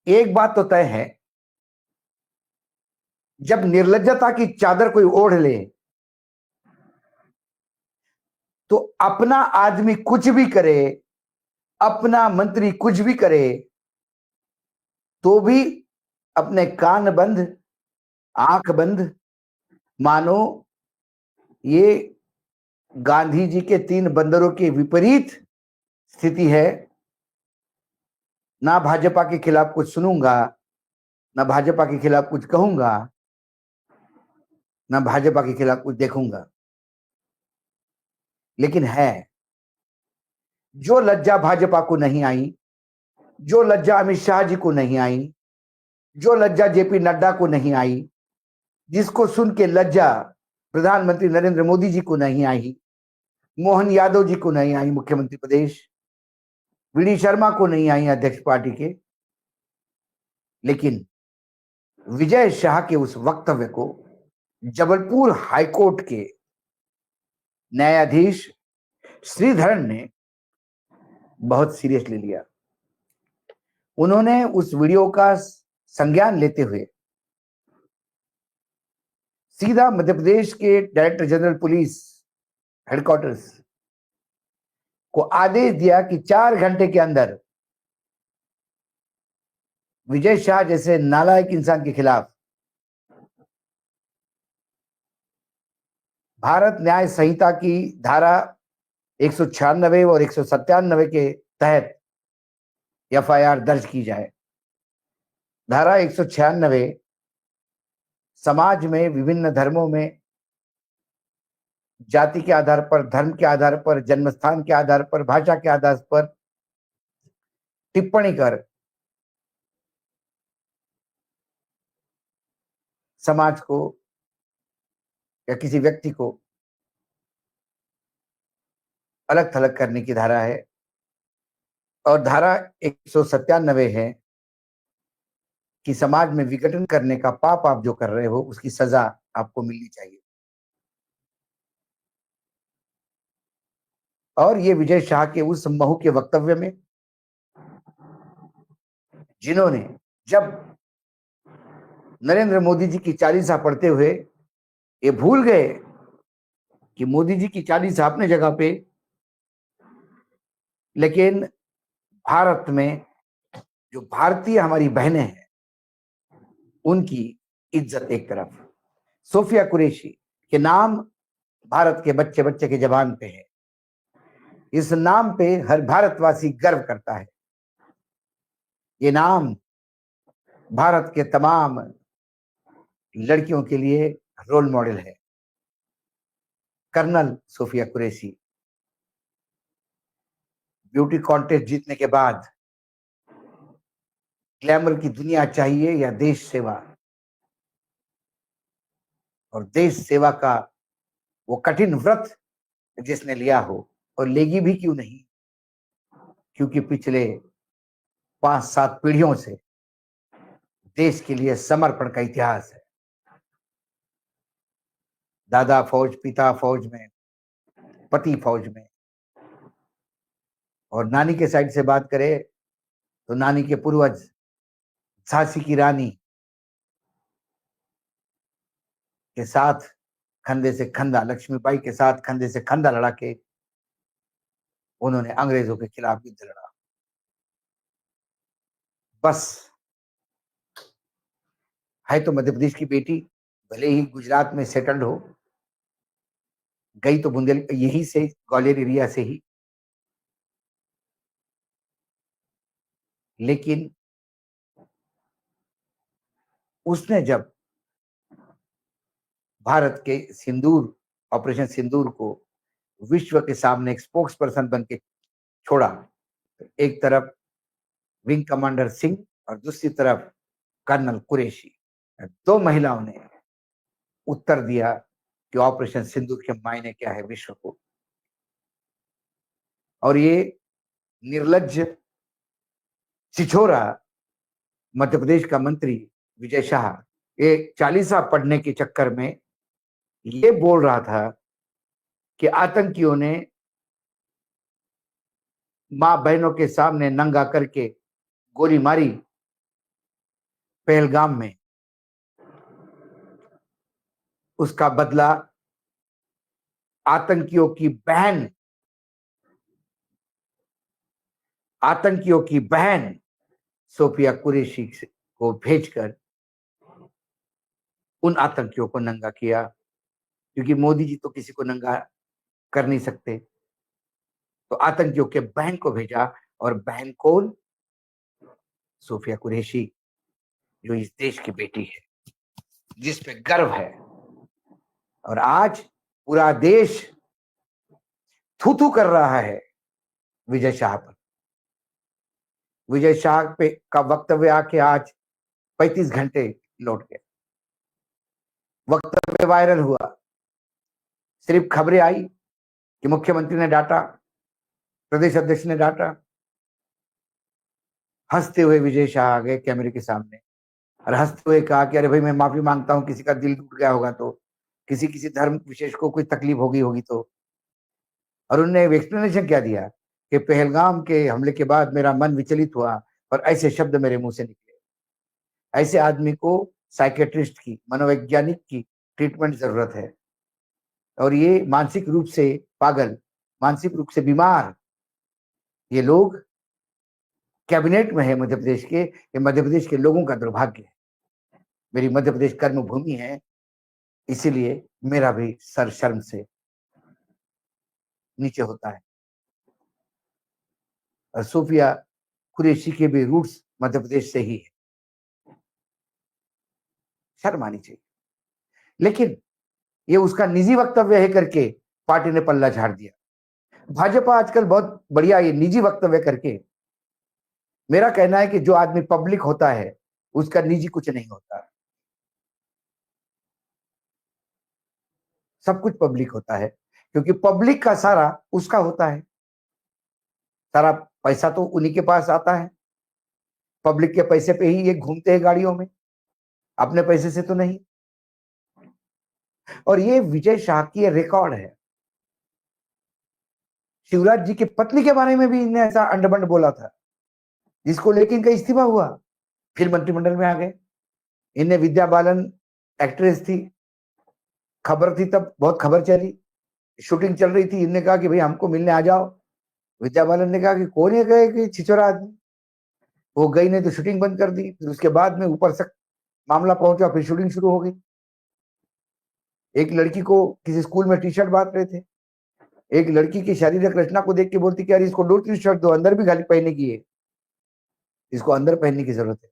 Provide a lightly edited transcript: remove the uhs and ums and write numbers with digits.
एक बात तो तय है, जब निर्लज्जता की चादर कोई ओढ़ ले तो अपना आदमी कुछ भी करे, अपना मंत्री कुछ भी करे, तो भी अपने कान बंद, आंख बंद, मानो ये गांधी जी के 3 बंदरों के विपरीत स्थिति है। ना भाजपा के खिलाफ कुछ सुनूंगा, ना भाजपा के खिलाफ कुछ कहूंगा, ना भाजपा के खिलाफ कुछ देखूंगा। लेकिन है, जो लज्जा भाजपा को नहीं आई, जो लज्जा अमित शाह जी को नहीं आई, जो लज्जा जेपी नड्डा को नहीं आई, जिसको सुन के लज्जा प्रधानमंत्री नरेंद्र मोदी जी को नहीं आई, मोहन यादव जी को नहीं आई मुख्यमंत्री प्रदेश, वी शर्मा को नहीं आई अध्यक्ष पार्टी के, लेकिन विजय शाह के उस वक्तव्य को जबलपुर हाईकोर्ट के न्यायाधीश श्रीधरन ने बहुत सीरियसली लिया। उन्होंने उस वीडियो का संज्ञान लेते हुए सीधा मध्य प्रदेश के डायरेक्टर जनरल पुलिस हेडक्वार्टर्स को आदेश दिया कि 4 घंटे के अंदर विजय शाह जैसे नालायक इंसान के खिलाफ भारत न्याय संहिता की धारा 196 और 197 के तहत एफआईआर दर्ज की जाए। धारा 196 समाज में विभिन्न धर्मों में जाति के आधार पर, धर्म के आधार पर, जन्मस्थान के आधार पर, भाषा के आधार पर टिप्पणी कर समाज को या किसी व्यक्ति को अलग थलग करने की धारा है। और धारा 197 है कि समाज में विघटन करने का पाप आप जो कर रहे हो उसकी सजा आपको मिलनी चाहिए। और ये विजय शाह के उस महू के वक्तव्य में, जिन्होंने जब नरेंद्र मोदी जी की चालीसा पढ़ते हुए ये भूल गए कि मोदी जी की चालीसा अपने जगह पे, लेकिन भारत में जो भारतीय हमारी बहनें हैं उनकी इज्जत एक तरफ, सोफिया कुरैशी के नाम भारत के बच्चे बच्चे के जबान पे है। इस नाम पे हर भारतवासी गर्व करता है। ये नाम भारत के तमाम लड़कियों के लिए रोल मॉडल है। Colonel Sofiya Qureshi beauty contest जीतने के बाद ग्लैमर की दुनिया चाहिए या देश सेवा, और देश सेवा का वो कठिन व्रत जिसने लिया हो, और लेगी भी क्यों नहीं, क्योंकि पिछले 5-7 पीढ़ियों से देश के लिए समर्पण का इतिहास है। दादा फौज, पिता फौज में, पति फौज में, और नानी के साइड से बात करें तो नानी के पूर्वज झांसी की रानी के साथ कंधे से कंधा, लक्ष्मीबाई के साथ कंधे से कंधा लड़ा के उन्होंने अंग्रेजों के खिलाफ युद्ध लड़ा। बस है तो मध्य प्रदेश की बेटी, भले ही गुजरात में सेटल्ड हो, गई तो बुंदेल यहीं से, ग्वालियर एरिया से ही, लेकिन उसने जब भारत के सिंदूर, ऑपरेशन सिंदूर को विश्व के सामने एक स्पोक्स पर्सन बन के छोड़ा, तो एक तरफ विंग कमांडर सिंह और दूसरी तरफ कर्नल कुरैशी, 2 महिलाओं ने उत्तर दिया कि ऑपरेशन सिंदूर के मायने क्या है विश्व को। और ये निर्लज्ज छिछोरा मध्य प्रदेश का मंत्री विजय शाह ये चालीसा पढ़ने के चक्कर में ये बोल रहा था कि आतंकियों ने मां बहनों के सामने नंगा करके गोली मारी पहलगाम में उसका बदला आतंकियों की बहन सोफिया कुरैशी को भेजकर उन आतंकियों को नंगा किया, क्योंकि मोदी जी तो किसी को नंगा कर नहीं सकते। तो आतंकियों के बहन को भेजा, और बहन कौन? सोफिया कुरैशी, जो इस देश की बेटी है, जिस पे गर्व है। और आज पूरा देश थू थू कर रहा है विजय शाह पर। विजय शाह पे का वक्तव्य आके आज 35 घंटे लौट गए। वक्तव्य वायरल हुआ, सिर्फ खबरें आई कि मुख्यमंत्री ने डांटा, प्रदेश अध्यक्ष ने डांटा। हंसते हुए विजय शाह आ गए कैमरे के सामने और हंसते हुए कहा कि अरे भाई, मैं माफी मांगता हूं, किसी का दिल टूट गया होगा तो, किसी धर्म विशेष को कोई तकलीफ होगी तो। और उन्होंने एक्सप्लेनेशन क्या दिया कि पहलगाम के हमले के बाद मेरा मन विचलित हुआ और ऐसे शब्द मेरे मुंह से निकले। ऐसे आदमी को साइकेट्रिस्ट की, मनोवैज्ञानिक की ट्रीटमेंट जरूरत है। और ये मानसिक रूप से पागल, मानसिक रूप से बीमार ये लोग कैबिनेट में है मध्य प्रदेश के। ये मध्य प्रदेश के लोगों का दुर्भाग्य है। मेरी मध्य प्रदेश कर्म भूमि है, इसीलिए मेरा भी सर शर्म से नीचे होता है। और सोफिया कुरैशी के भी रूट्स मध्य प्रदेश से ही है। शर्म आनी चाहिए। लेकिन ये उसका निजी वक्तव्य है करके पार्टी ने पल्ला झाड़ दिया। भाजपा आजकल बहुत बढ़िया ये निजी वक्तव्य करके, मेरा कहना है कि जो आदमी पब्लिक होता है उसका निजी कुछ नहीं होता, सब कुछ पब्लिक होता है, क्योंकि पब्लिक का सारा उसका होता है। सारा पैसा तो उन्हीं के पास आता है। पब्लिक के पैसे पे ही ये घूमते हैं गाड़ियों में, अपने पैसे से तो नहीं। और ये विजय शाह की रिकॉर्ड है। शिवराज जी की पत्नी के बारे में भी इन्हें ऐसा अंडबंड बोला था, जिसको लेकिन इनका इस्तीफा हुआ, फिर मंत्रिमंडल में आ गए। इन्हें विद्या बालन एक्ट्रेस थी, खबर थी, तब बहुत खबर चली, शूटिंग चल रही थी। इनने कहा कि भाई हमको मिलने आ जाओ। विद्या बालन ने कहा कि कौन है गए कि छिछोरा आदमी। वो गई नहीं तो शूटिंग बंद कर दी। फिर उसके बाद में ऊपर तक मामला पहुंचा, फिर शूटिंग शुरू हो गई। एक लड़की को किसी स्कूल में टी शर्ट बांट रहे थे, एक लड़की की शारीरिक रचना को देख के बोलती कि यार इसको 2 टी शर्ट दो, अंदर भी खाली पहनने की है, इसको अंदर पहनने की जरूरत है।